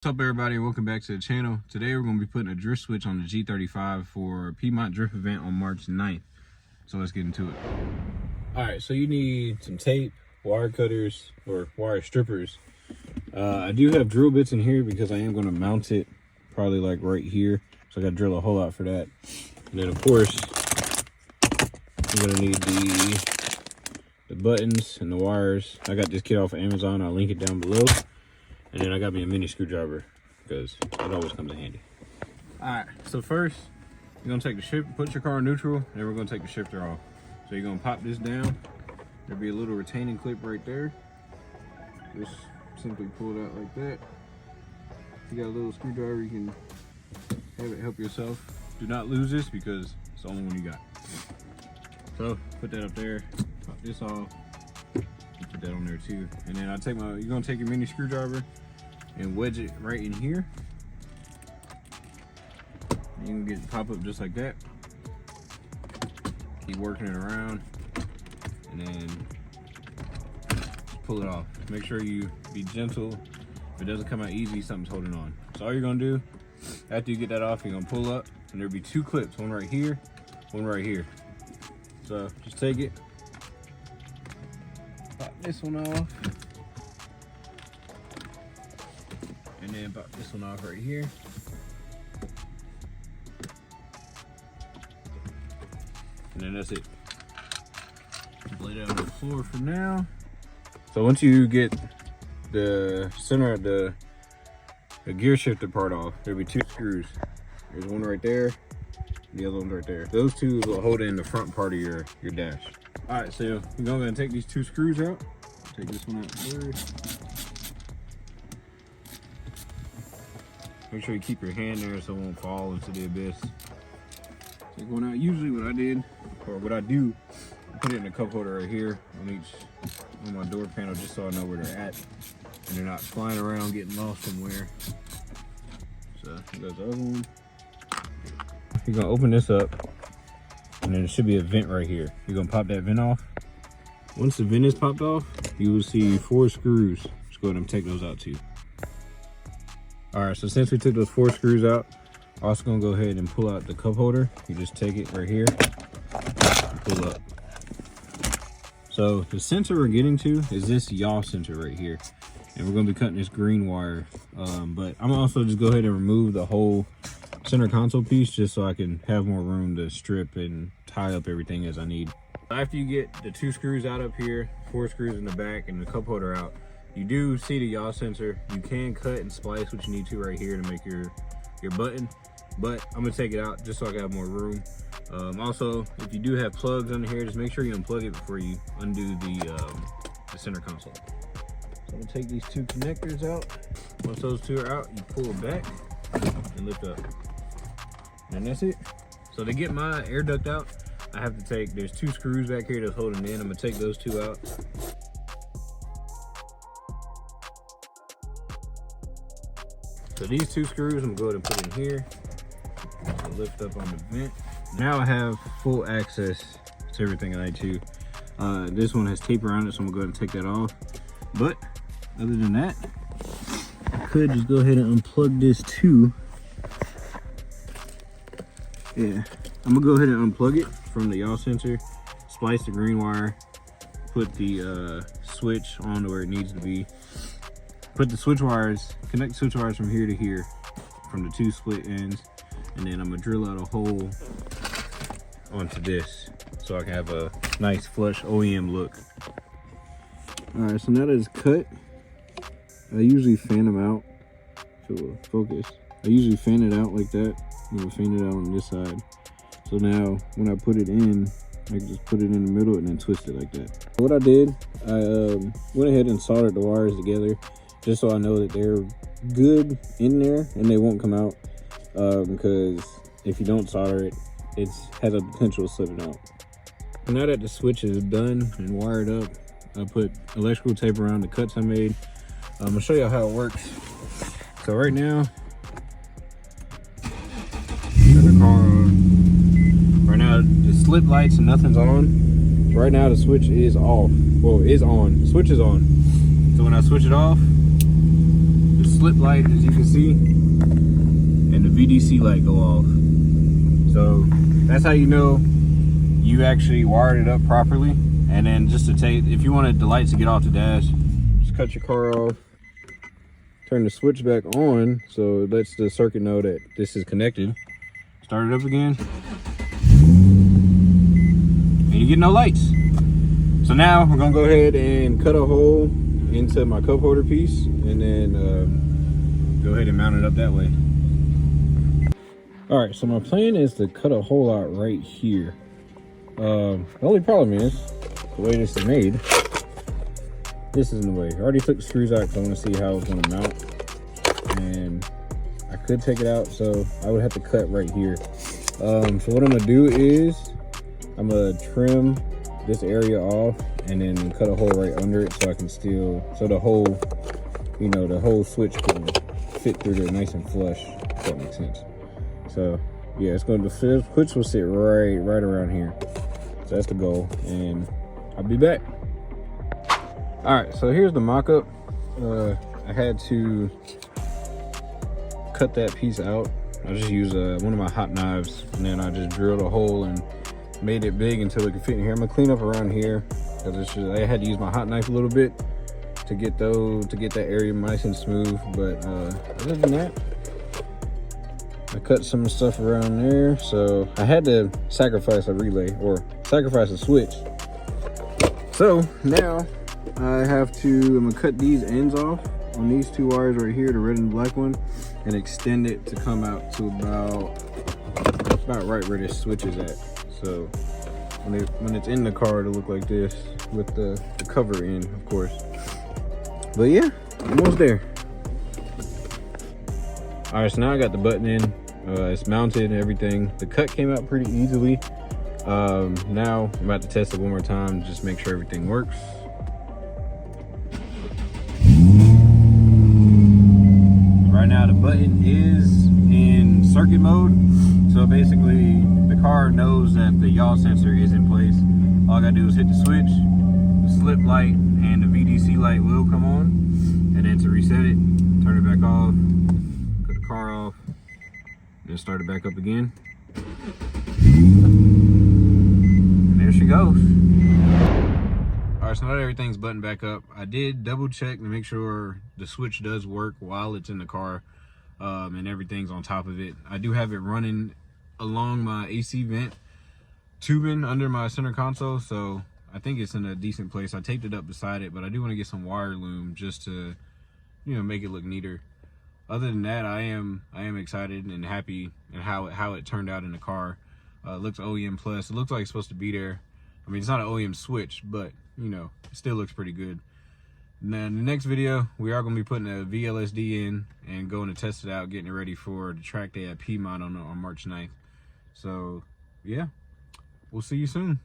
What's up, everybody? Welcome back to the channel. Today we're going to be putting a drift switch on the G35 for Piedmont Drift event on March 9th. So let's get into it. Alright, so you need some tape, wire cutters, or wire strippers. I do have drill bits in here because I am going to mount it probably like right here. So I got to drill a hole out for that. And then of course, you're going to need the buttons and the wires. I got this kit off of Amazon. I'll link it down below. And then I got me a mini screwdriver because it always comes in handy. Alright, so first, you're going to take the shift, put your car in neutral, and then we're going to take the shifter off. So you're going to pop this down. There'll be a little retaining clip right there. Just simply pull it out like that. If you got a little screwdriver, you can have it help yourself. Do not lose this because it's the only one you got. So put that up there, pop this off. Put that on there too. And then you're gonna take your mini screwdriver and wedge it right in here. You can get it pop up just like that. Keep working it around and then pull it off. Make sure you be gentle. If it doesn't come out easy, something's holding on. So all you're gonna do after you get that off, you're gonna pull up and there'll be two clips, one right here, one right here. So just take it, pop this one off, and then pop this one off right here. And then that's it. Lay that on the floor for now. So once you get the center of the gear shifter part off, there'll be two screws. There's one right there, the other one's right there. Those two will hold in the front part of your dash. All right, so you're gonna take these two screws out. Take this one out first. Make sure you keep your hand there so it won't fall into the abyss. Take one out. Usually what I did, or what I do, I put it in a cup holder right here on my door panel just so I know where they're at. And they're not flying around getting lost somewhere. So there's the other one. You're gonna open this up and then there should be a vent right here. You're gonna pop that vent off. Once the vent is popped off, you will see 4 screws. Just go ahead and take those out too. All right, so since we took those 4 screws out, also gonna go ahead and pull out the cup holder. You just take it right here and pull up. So the sensor we're getting to is this yaw sensor right here. And we're gonna be cutting this green wire. But I'm also just go ahead and remove the whole center console piece just so I can have more room to strip and tie up everything as I need. After you get the 2 screws out up here, 4 screws in the back, and the cup holder out, you do see the yaw sensor. You can cut and splice what you need to right here to make your button, but I'm gonna take it out just so I can have more room. Also, if you do have plugs under here, just make sure you unplug it before you undo the center console. So I'm gonna take these 2 connectors out. Once those 2 are out, you pull it back and lift up. And that's it. So to get my air duct out, I have to there's 2 screws back here that's holding it in. I'm gonna take those 2 out. So these 2 screws, I'm gonna go ahead and put in here. I'll lift up on the vent. Now I have full access to everything I need to. This one has tape around it, so I'm gonna go ahead and take that off. But other than that, I could just go ahead and unplug this too. Yeah, I'm gonna go ahead and unplug it from the yaw sensor, splice the green wire, put the switch on to where it needs to be. Put the switch wires, connect the switch wires from here to here, from the 2 split ends, and then I'm gonna drill out a hole onto this so I can have a nice flush OEM look. All right, so now that it's cut, I usually fan them out. So focus. I usually fan it out like that. I'm gonna fan it out on this side. So now when I put it in, I can just put it in the middle and then twist it like that. What I did, I went ahead and soldered the wires together just so I know that they're good in there and they won't come out. Because if you don't solder it, it has a potential of slipping out. So now that the switch is done and wired up, I put electrical tape around the cuts I made. I'm gonna show you how it works. So right now, the slip lights and nothing's on. So right now the switch is off. Well, is on. The switch is on. So when I switch it off, slip light, as you can see, and the VDC light go off. So that's how you know you actually wired it up properly. And then just to take, if you wanted the lights to get off the dash, just cut your car off, turn the switch back on so it lets the circuit know that this is connected. Start it up again, and you get no lights. So now we're gonna go ahead and cut a hole into my cup holder piece, and then go ahead and mount it up that way. All right, so my plan is to cut a hole out right here. The only problem is the way this is made. This is in the way. I already took the screws out because I want to see how it's going to mount, and I could take it out, so I would have to cut right here. So what I'm gonna do is I'm gonna trim this area off and then cut a hole right under it so I can still, so the whole, you know, the whole switch can fit through there nice and flush, if that makes sense. So yeah, it's going to, the switch will sit right around here. So that's the goal, and I'll be back. All right, so here's the mock-up. I had to cut that piece out. I just used one of my hot knives, and then I just drilled a hole and made it big until it could fit in here. I'm gonna clean up around here because it's just, I had to use my hot knife a little bit to get that area nice and smooth. But other than that, I cut some stuff around there. So I had to sacrifice a relay, or sacrifice a switch. So now I have to, I'm gonna cut these ends off on these two wires right here, the red and the black one, and extend it to come out to about right where this switch is at. So when it's in the car, it'll look like this with the cover in, of course. But yeah, almost there. All right, so now I got the button in. It's mounted and everything. The cut came out pretty easily. Now I'm about to test it one more time, just make sure everything works. Right now the button is in circuit mode. So basically the car knows that the yaw sensor is in place. All I gotta do is hit the switch, the slip light and the VDC light will come on. And then to reset it, turn it back off, cut the car off, then start it back up again. And there she goes. All right, so now that everything's buttoned back up, I did double check to make sure the switch does work while it's in the car, and everything's on top of it. I do have it running along my AC vent tubing under my center console, so I think it's in a decent place. I taped it up beside it, but I do want to get some wire loom just to, you know, make it look neater. Other than that, I am excited and happy and how it turned out in the car. It looks OEM plus. It looks like it's supposed to be there. I mean, it's not an OEM switch, but you know, it still looks pretty good. Now in the next video, we are going to be putting a VLSD in and going to test it out, getting it ready for the track day at Piedmont on March 9th. So yeah, we'll see you soon.